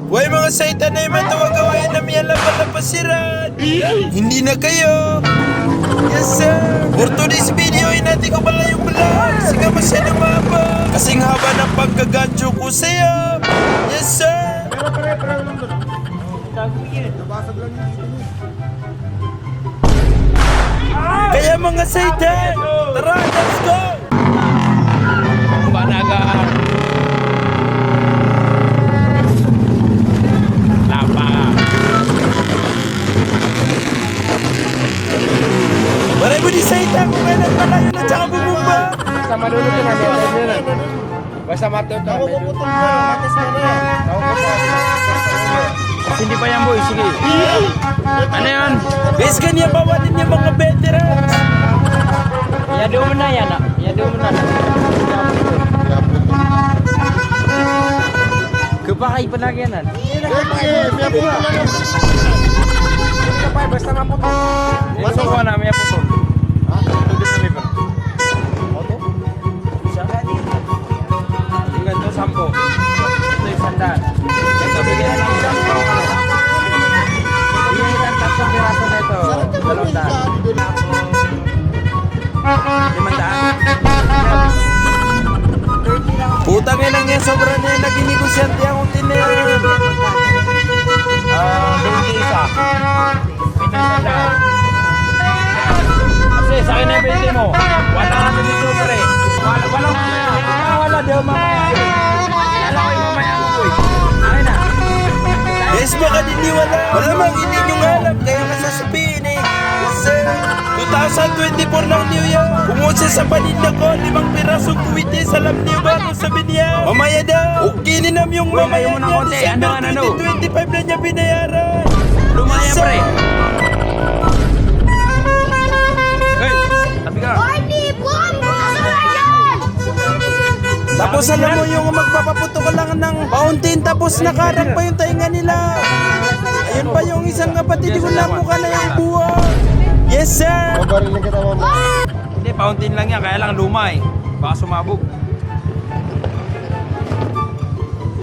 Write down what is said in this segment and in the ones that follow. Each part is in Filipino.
Way mga saitan na yung matawag-gawain na may alam pasiran. Hindi na kayo. Yes sir. For today's video, natin ko pala yung vlog. Sige masyado mapa. Kasing haba ng pagkagancho ko sa'yo. Yes sir. Kaya mga saitan, tara, let's go. Banaga. Lapa. Maray mo di saitan kung kailan malayo na tsaka bumumba. Basta madulog ka na. Basta matulog ka na. Kasi hindi pa yan boy, sige. Ano yan? Bes ganyan bawalin yung mga veterans. Iyado mo na yan. Iyado mo na. Kapakay pa lagi yan. Basta maputol. Basta ko na, may putol. Tingnan to, 10. Ito yung sandaan. Ito, bigyan na ng 10. Bigyan na ng 3 piraso na ito. 200. 500. Putang ina nga sobra na yung naging negosyante akong tiner. Hindi isa. Ito yung sandaan. Kasi sa akin na yung 20 mo. Wala ka sa dito pare. Wala. Di ako mamaya. Wala ko yung mamaya mo boy. Akin na. Yes, baka hindi wala. Malamang hindi nyo nga alam, kaya nasasabihin eh. Yes, sir. 2024 ng New Year. Pumunsa sa paninda ko, 5 pirasong kuwitis. Alam niyo ba kung sabi niya? Mamaya daw. Okay ninam yung Uy, mamaya layo mo na niya. konti. December Ano? 2025 na niya binayaran. Lumaya Yes, sir. pre. Hey, tabi ka. Tapos alam mo yung magpapaputo ka lang ng fountain, tapos nakarang pa yung tainga nila. Ayun pa yung isang kapatid ko lang mukha na yung buwan. Yes, sir. Hindi, fountain lang yan. Kaya lang luma eh. Baka sumabog.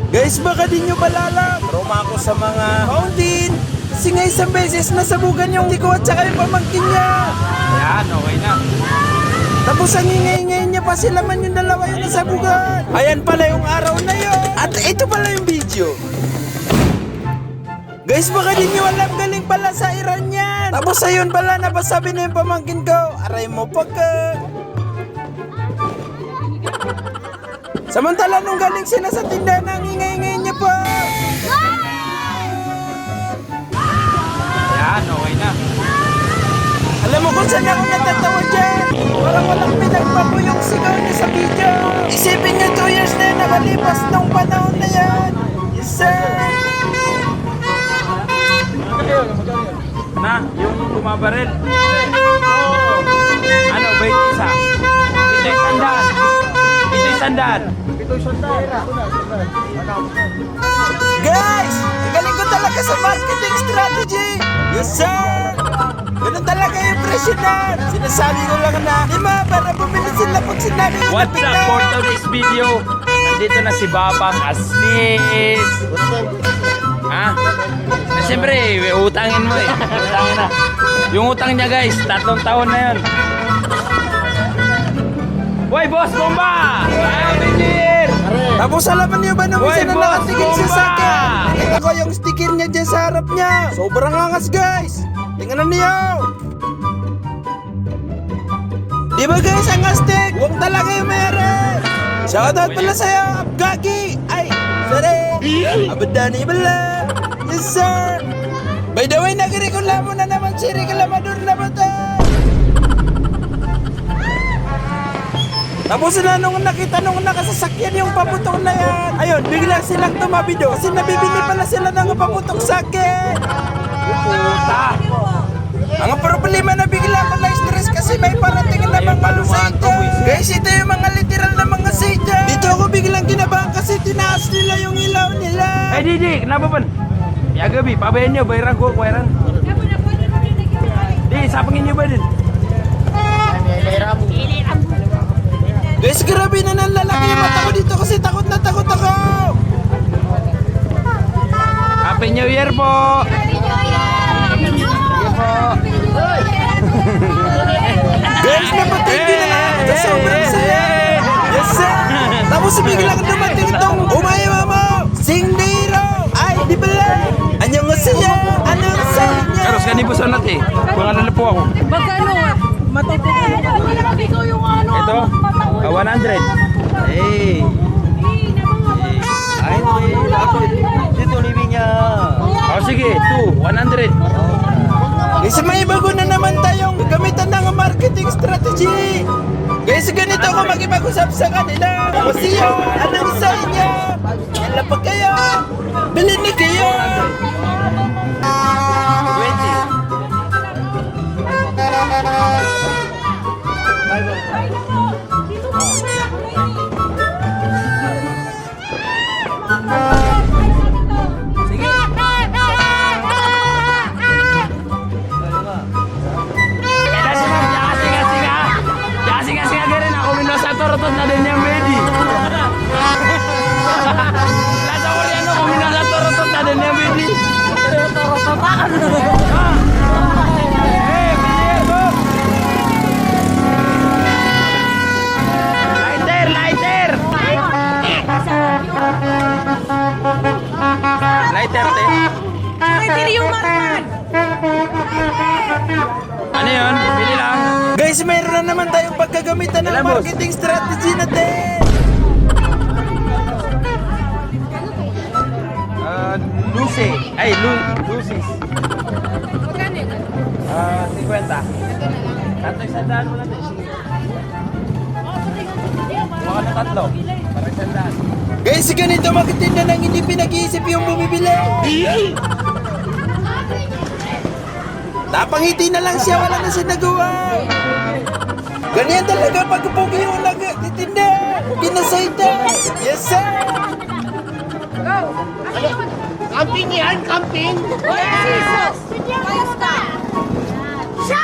Guys, baka di nyo balala. Trauma ako sa mga fountain. Kasi nga isang beses nasabugan yung tiko at saka yung pamangkin niya. Yan, okay na. Tapos ang ingay-ingay niya pa sila man yung dalawa yung nasabugan. Ayan pala yung araw na yun. At ito pala yung video. Guys, baka di nyo alam, galing pala sa Iran yan. Tapos ayun pala, napasabi na yung pamangkin ko, aray mo pagka. Samantala nung galing sila sa tindahan, ang ingay-ingay niya pa. Yan, okay na. Alam mo kung saan ako natatawa dyan? Parang walang pinagbago yung sigaw niya sa video. Isipin niya 2 years na yun nakalipas nung panahon na yan. Yes, sir. Na, yung bumabaril. Ano, 20 isa? Pito'y sandaan. Pito'y sandaan. Guys, ang galing ko talaga sa marketing strategy. Yes, sir. Ganun talaga yung presyo na. Sinasabi ko lang na, lima, para bumili sila pag sinabi ko. What's up for today's video? Nandito na si Babang Asnis. Ha? Na siyempre, utangin mo eh. Utangin na. Yung utang niya guys, 3 taon na yun. Boy, boss, bomba! Happy New Year! Tapos alaman niyo ba nung Hoy, isa na boss, nakatigil siya sa bomba! akin? Nakita ko yung sticker niya dyan sa harap niya. Sobrang angas, guys. Tingnan niyo. Di ba guys, ang astig? Huwag talaga yung mayroon. Shoutout pala sa'yo, Abgagi. Ay, sorry. Abadani bala. Yes, sir. By the way, nagreklamo na naman si Reclamador na ba ito? Tapos na nung nakita nung nakasasakyan yung paputok na yan. Ayun, bigla silang tumabido kasi nabibili pala sila ng paputok sa akin. Puta! Ang problema na bigla ko na-stress kasi may parating na mga seita. Guys, ito yung mga literal na mga seita. Dito ako biglang kinabahan kasi tinaas nila yung ilaw nila. Hey Didi, kenapa pan? Ya gabi, pabayan niyo, bayaran ko, bayaran. Di, sapangin niyo ba din? Guys, grabe na ng lalaki yung mata ko dito kasi takot na takot ako. Happy New Year po! Guys, napatingin na lang ako sa sobrang saya. Yes, sir. Tapos biglang dumating itong umayamamo. Singdiro. Ay, di pala. Anyong masaya. Anong saya niya? Karos, ganito po sa natin. Pangalan na po ako. Magkano? Matutupo yung ano. Ito, 100. Eh, ay, ako dito living niya. Oh, sige, 100. Guys, may bago na naman tayong gamitan ng marketing strategy. Guys, ganito ako makipag-usap sa kanila. Masiyo, anong sa inyo? Kailan pa kayo? Bilhin na kayo. 20. Torot na din yung Medi. Lasa ko rin kung minasa torot na din yung Medi. Lighter, lighter! Lighter, te. Lighter yung marman. Ano yun? Bili lang. Guys, mayroon na naman tayong pagkagamitan ng Ilan, boss? marketing strategy natin. Lucy. Ay, Lucy's. 50. Tatlo isandaan mo natin. Mga na tatlo. Para isandaan. Guys, ganito makitinda ng hindi pinag-iisip yung bumibili. Napangiti na lang siya, wala na siya nagawa. Ganyan talaga pag pugi yung nagtitinda. Pinasayta. Yes, sir. Camping yan, camping. Jesus! Basta! Siya!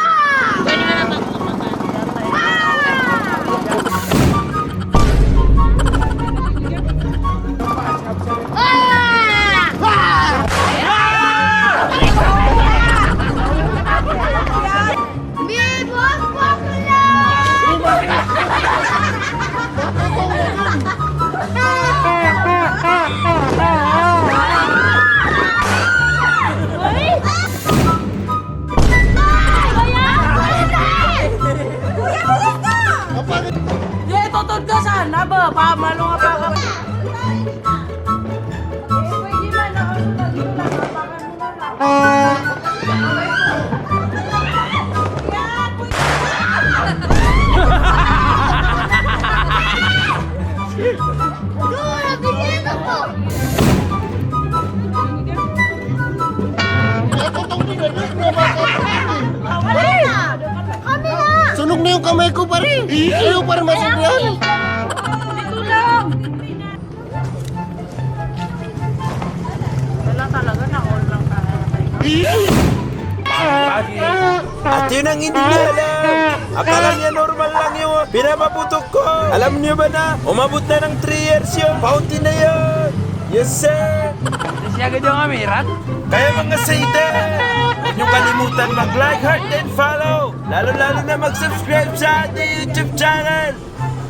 Tutod ka sana ba? Pamalo nga pa ka. Pwede man na ano na dito lang. Sunog na yung kamay ko pare. Ayaw pa rin masig yan. Dito lang. Wala talaga na all lang At yun ang hindi niya alam. Akala niya normal lang yung pinapaputok ko. Alam niyo ba na, umabot na ng 3 years yung fountain na yun. Yes, sir. Siya agad yung amirat. Kaya mga Satan, huwag niyong kalimutan mag-like, heart, and follow. Lalo-lalo na mag-subscribe sa ating YouTube channel.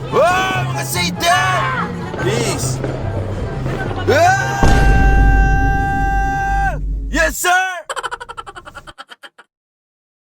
Wow, mga Satan! Peace! Ah!